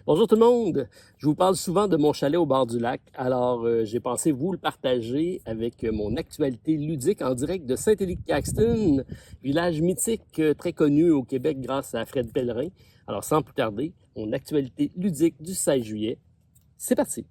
Bonjour tout le monde! Je vous parle souvent de mon chalet au bord du lac, alors j'ai pensé vous le partager avec mon actualité ludique en direct de Saint-Élie-de-Caxton, village mythique très connu au Québec grâce à Fred Pellerin. Alors sans plus tarder, mon actualité ludique du 16 juillet, c'est parti!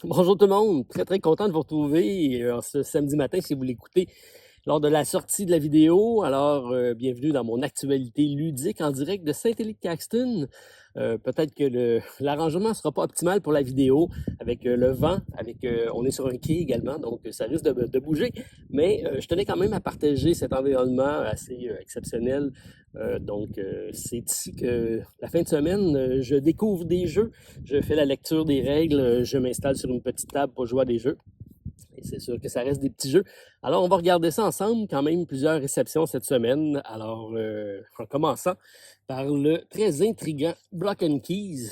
Bonjour tout le monde, très content de vous retrouver ce samedi matin si vous l'écoutez lors de la sortie de la vidéo. Alors, bienvenue dans mon actualité ludique en direct de Saint-Élie-de-Caxton. Peut-être que l'arrangement ne sera pas optimal pour la vidéo avec le vent, on est sur un quai également, donc ça risque de bouger. Mais je tenais quand même à partager cet environnement assez exceptionnel. C'est ici que la fin de semaine, je découvre des jeux, je fais la lecture des règles, je m'installe sur une petite table pour jouer à des jeux. Et c'est sûr que ça reste des petits jeux. Alors, on va regarder ça ensemble, quand même plusieurs réceptions cette semaine. Alors, en commençant par le très intriguant Block and Keys.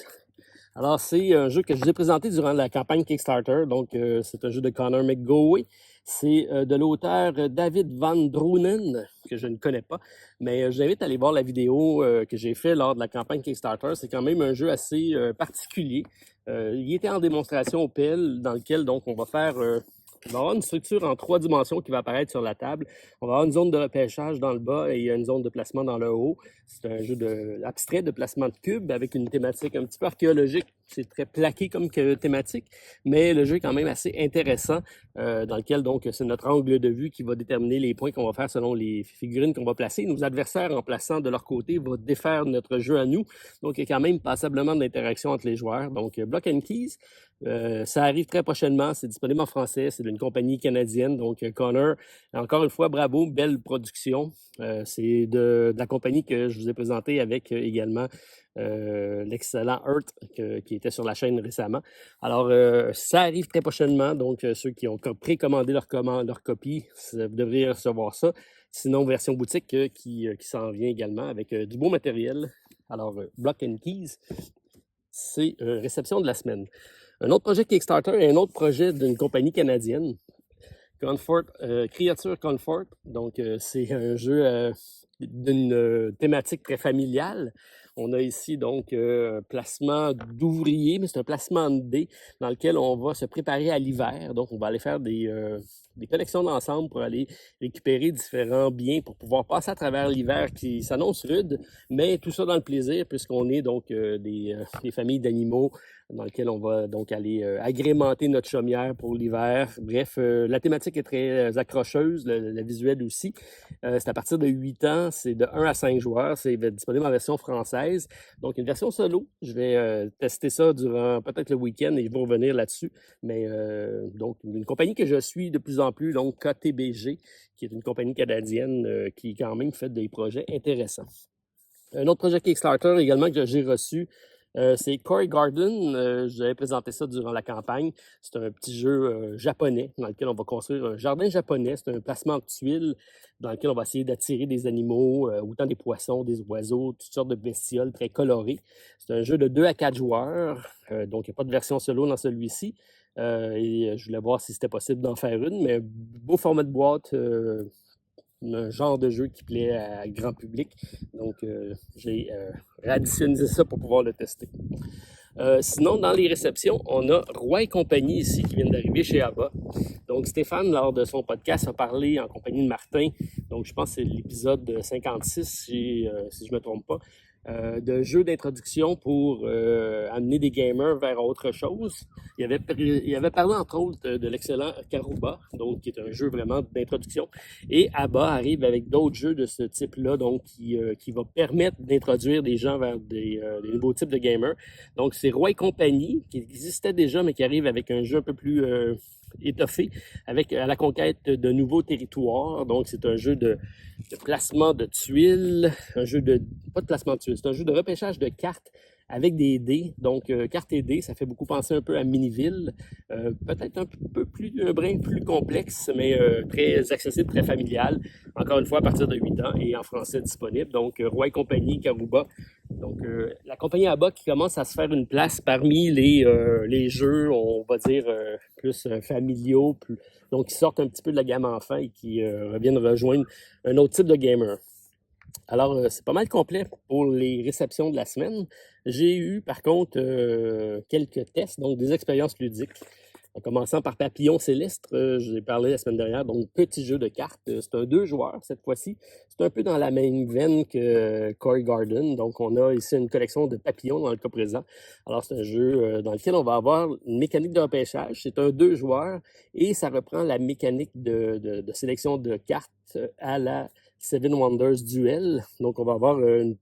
Alors, c'est un jeu que je vous ai présenté durant la campagne Kickstarter. Donc, c'est un jeu de Connor McGowey. C'est de l'auteur David Van Drunen, que je ne connais pas. Mais j'invite à aller voir la vidéo que j'ai faite lors de la campagne Kickstarter. C'est quand même un jeu assez particulier. Il était en démonstration au PEL, dans lequel, donc, on va faire... on va avoir une structure en 3 dimensions qui va apparaître sur la table. On va avoir une zone de repêchage dans le bas et une zone de placement dans le haut. C'est un jeu abstrait de placement de cubes avec une thématique un petit peu archéologique. C'est très plaqué comme thématique, mais le jeu est quand même assez intéressant dans lequel donc c'est notre angle de vue qui va déterminer les points qu'on va faire selon les figurines qu'on va placer. Nos adversaires, en plaçant de leur côté, vont défaire notre jeu à nous. Donc, il y a quand même passablement d'interaction entre les joueurs. Donc, Block and Keys, ça arrive très prochainement. C'est disponible en français. C'est d'une compagnie canadienne. Donc, Connor, encore une fois, bravo. Belle production. C'est de la compagnie que je vous ai présentée avec également l'excellent Earth qui était sur la chaîne récemment. Alors, ça arrive très prochainement. Donc, ceux qui ont précommandé leur copie, vous devriez recevoir ça. Sinon, version boutique qui s'en vient également avec du beau matériel. Alors, Block and Keys, c'est réception de la semaine. Un autre projet Kickstarter et un autre projet d'une compagnie canadienne, Creature Comfort. Donc, c'est un jeu d'une thématique très familiale. On a ici donc un placement d'ouvriers, mais c'est un placement de dés dans lequel on va se préparer à l'hiver. Donc, on va aller faire des collections d'ensemble pour aller récupérer différents biens pour pouvoir passer à travers l'hiver qui s'annonce rude, mais tout ça dans le plaisir puisqu'on est donc des familles d'animaux dans lesquelles on va donc aller agrémenter notre chaumière pour l'hiver. Bref, la thématique est très accrocheuse, le visuel aussi. C'est à partir de 8 ans, c'est de 1 à 5 joueurs, c'est disponible en version française. Donc, une version solo, je vais tester ça durant peut-être le week-end et je vais revenir là-dessus. Mais donc, une compagnie que je suis de plus en plus, donc KTBG, qui est une compagnie canadienne qui quand même fait des projets intéressants. Un autre projet Kickstarter également que j'ai reçu, c'est Koi Garden. J'avais présenté ça durant la campagne. C'est un petit jeu japonais dans lequel on va construire un jardin japonais. C'est un placement de tuiles dans lequel on va essayer d'attirer des animaux, autant des poissons, des oiseaux, toutes sortes de bestioles très colorées. C'est un jeu de 2 à 4 joueurs, donc il n'y a pas de version solo dans celui-ci. Et je voulais voir si c'était possible d'en faire une, mais beau format de boîte, un genre de jeu qui plaît à grand public. Donc, j'ai réadditionné ça pour pouvoir le tester. Sinon, dans les réceptions, on a Roy et compagnie ici qui viennent d'arriver chez ABBA. Donc, Stéphane, lors de son podcast, a parlé en compagnie de Martin. Donc, je pense que c'est l'épisode 56, si je ne me trompe pas. De jeux d'introduction pour amener des gamers vers autre chose. Il avait parlé entre autres de l'excellent Karuba, donc qui est un jeu vraiment d'introduction. Et ABBA arrive avec d'autres jeux de ce type-là, donc qui va permettre d'introduire des gens vers des nouveaux types de gamers. Donc c'est Roy et compagnie, qui existait déjà, mais qui arrive avec un jeu un peu plus étoffé, avec à la conquête de nouveaux territoires. Donc c'est un jeu de placement de tuiles, pas de placement de tuiles, c'est un jeu de repêchage de cartes avec des dés. Donc, cartes et dés, ça fait beaucoup penser un peu à Miniville. Peut-être un brin plus complexe, mais très accessible, très familial. Encore une fois, à partir de 8 ans et en français disponible. Donc, Roi et compagnie, Karuba. Donc, la compagnie ABBA qui commence à se faire une place parmi les jeux, on va dire, plus familiaux, donc qui sortent un petit peu de la gamme enfant et qui reviennent rejoindre un autre type de gamer. Alors, c'est pas mal complet pour les réceptions de la semaine. J'ai eu, par contre, quelques tests, donc des expériences ludiques. En commençant par Papillon Céleste, je l'ai parlé la semaine dernière, donc petit jeu de cartes. C'est un 2 joueurs cette fois-ci. C'est un peu dans la même veine que Cory Garden. Donc, on a ici une collection de papillons dans le cas présent. Alors, c'est un jeu dans lequel on va avoir une mécanique de repêchage. C'est un 2 joueurs et ça reprend la mécanique de sélection de cartes à la Seven Wonders Duel. Donc, on va avoir une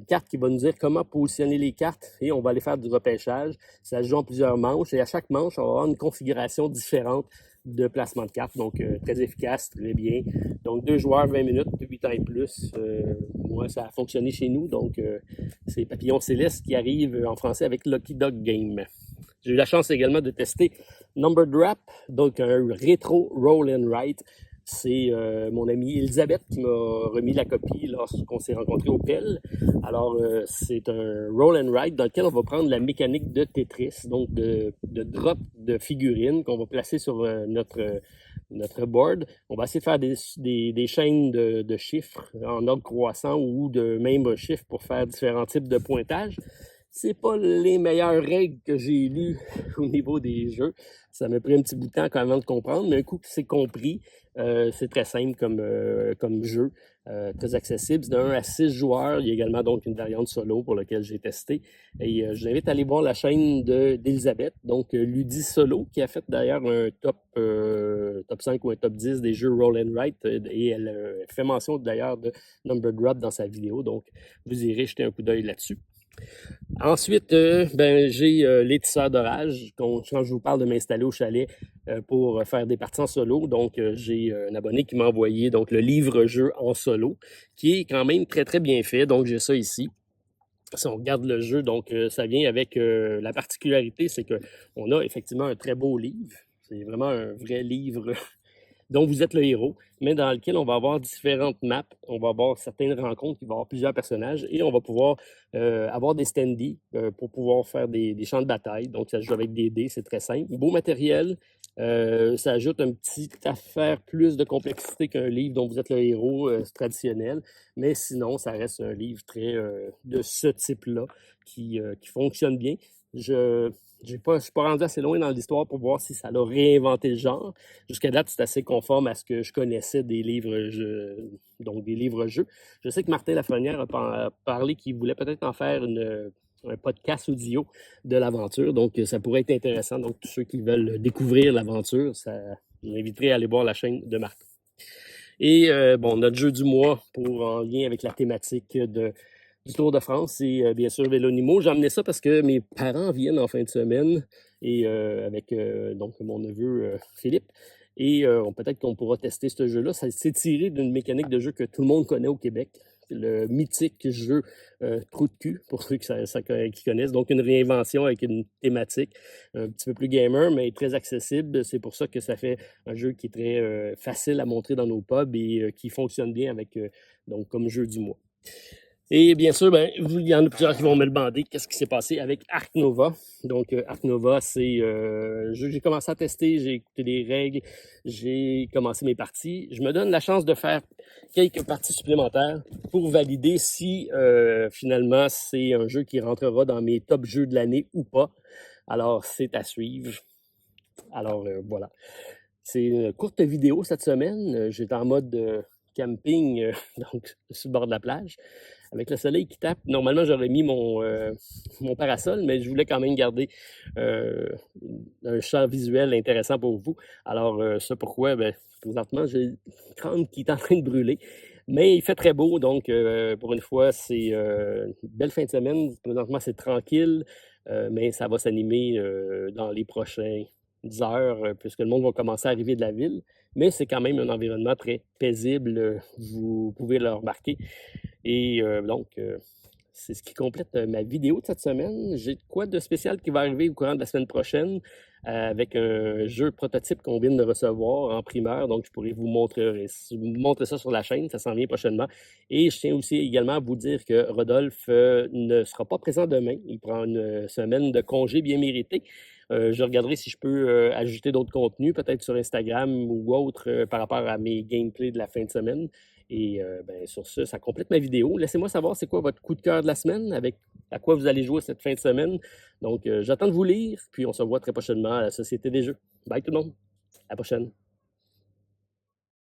carte qui va nous dire comment positionner les cartes et on va aller faire du repêchage. Ça se joue en plusieurs manches et à chaque manche, on va avoir une configuration différente de placement de cartes. Donc, très efficace, très bien. Donc, 2 joueurs, 20 minutes, 8 ans et plus. Moi, ça a fonctionné chez nous. Donc, c'est Papillon Céleste qui arrive en français avec Lucky Dog Game. J'ai eu la chance également de tester Number Drop, donc un rétro roll and write. C'est mon amie Elisabeth qui m'a remis la copie lorsqu'on s'est rencontrés au PEL. Alors, c'est un roll and write dans lequel on va prendre la mécanique de Tetris, donc de drop de figurines qu'on va placer sur notre board. On va essayer de faire des chaînes de chiffres en ordre croissant ou de même chiffres pour faire différents types de pointage. C'est pas les meilleures règles que j'ai lues au niveau des jeux. Ça m'a pris un petit bout de temps quand même de comprendre, mais un coup que c'est compris, c'est très simple comme jeu, très accessible. C'est de 1 à 6 joueurs. Il y a également donc une variante solo pour laquelle j'ai testé. Et je vous invite à aller voir la chaîne d'Elisabeth, donc Ludi Solo, qui a fait d'ailleurs un top 5 ou un top 10 des jeux Roll and Write. Et elle fait mention d'ailleurs de Number Drop dans sa vidéo. Donc, vous irez jeter un coup d'œil là-dessus. Ensuite, j'ai les tisseurs d'orage. Quand je vous parle de m'installer au chalet pour faire des parties en solo, donc j'ai un abonné qui m'a envoyé donc le livre-jeu en solo, qui est quand même très très bien fait. Donc j'ai ça ici. Si on regarde le jeu, donc ça vient avec la particularité, c'est que on a effectivement un très beau livre. C'est vraiment un vrai livre dont vous êtes le héros, mais dans lequel on va avoir différentes maps, on va avoir certaines rencontres, il va y avoir plusieurs personnages, et on va pouvoir avoir des standees pour pouvoir faire des champs de bataille. Donc, ça se joue avec des dés, c'est très simple. Beau matériel, ça ajoute un petit affaire plus de complexité qu'un livre dont vous êtes le héros traditionnel, mais sinon, ça reste un livre très de ce type-là qui fonctionne bien. Je ne suis pas rendu assez loin dans l'histoire pour voir si ça a réinventé le genre. Jusqu'à date, c'est assez conforme à ce que je connaissais des livres-jeux. Donc, des livres-jeux. Je sais que Martin Lafrenière a parlé qu'il voulait peut-être en faire un podcast audio de l'aventure. Donc, ça pourrait être intéressant. Donc, tous ceux qui veulent découvrir l'aventure, je vous inviterai à aller voir la chaîne de Martin. Et notre jeu du mois en lien avec la thématique du Tour de France, c'est bien sûr Vélonimo. J'ai emmené ça parce que mes parents viennent en fin de semaine et avec donc mon neveu Philippe. Et peut-être qu'on pourra tester ce jeu-là. Ça s'est tiré d'une mécanique de jeu que tout le monde connaît au Québec. Le mythique jeu Trou de cul, pour ceux qui connaissent. Donc, une réinvention avec une thématique un petit peu plus gamer, mais très accessible. C'est pour ça que ça fait un jeu qui est très facile à montrer dans nos pubs et qui fonctionne bien avec donc comme jeu du mois. Et bien sûr, il y en a plusieurs qui vont me demander qu'est-ce qui s'est passé avec Ark Nova. Donc, Ark Nova, c'est un jeu que j'ai commencé à tester, j'ai écouté les règles, j'ai commencé mes parties. Je me donne la chance de faire quelques parties supplémentaires pour valider si finalement c'est un jeu qui rentrera dans mes top jeux de l'année ou pas. Alors, c'est à suivre. Alors, voilà. C'est une courte vidéo cette semaine. J'étais en mode camping, donc sur le bord de la plage. Avec le soleil qui tape, normalement, j'aurais mis mon parasol, mais je voulais quand même garder un champ visuel intéressant pour vous. Alors, ça pourquoi, présentement, j'ai le crâne qui est en train de brûler. Mais il fait très beau, donc pour une fois, c'est une belle fin de semaine. Présentement, c'est tranquille, mais ça va s'animer dans les prochaines heures, puisque le monde va commencer à arriver de la ville. Mais c'est quand même un environnement très paisible, vous pouvez le remarquer. Et donc, c'est ce qui complète ma vidéo de cette semaine. J'ai quoi de spécial qui va arriver au courant de la semaine prochaine avec un jeu prototype qu'on vient de recevoir en primeur. Donc, je pourrais vous montrer ça sur la chaîne. Ça s'en vient prochainement. Et je tiens aussi également à vous dire que Rodolphe ne sera pas présent demain. Il prend une semaine de congé bien méritée. Je regarderai si je peux ajouter d'autres contenus, peut-être sur Instagram ou autre, par rapport à mes gameplays de la fin de semaine. Et ben, sur ce, ça complète ma vidéo. Laissez-moi savoir c'est quoi votre coup de cœur de la semaine, avec à quoi vous allez jouer cette fin de semaine. Donc, j'attends de vous lire, puis on se voit très prochainement à la Société des Jeux. Bye tout le monde, à la prochaine.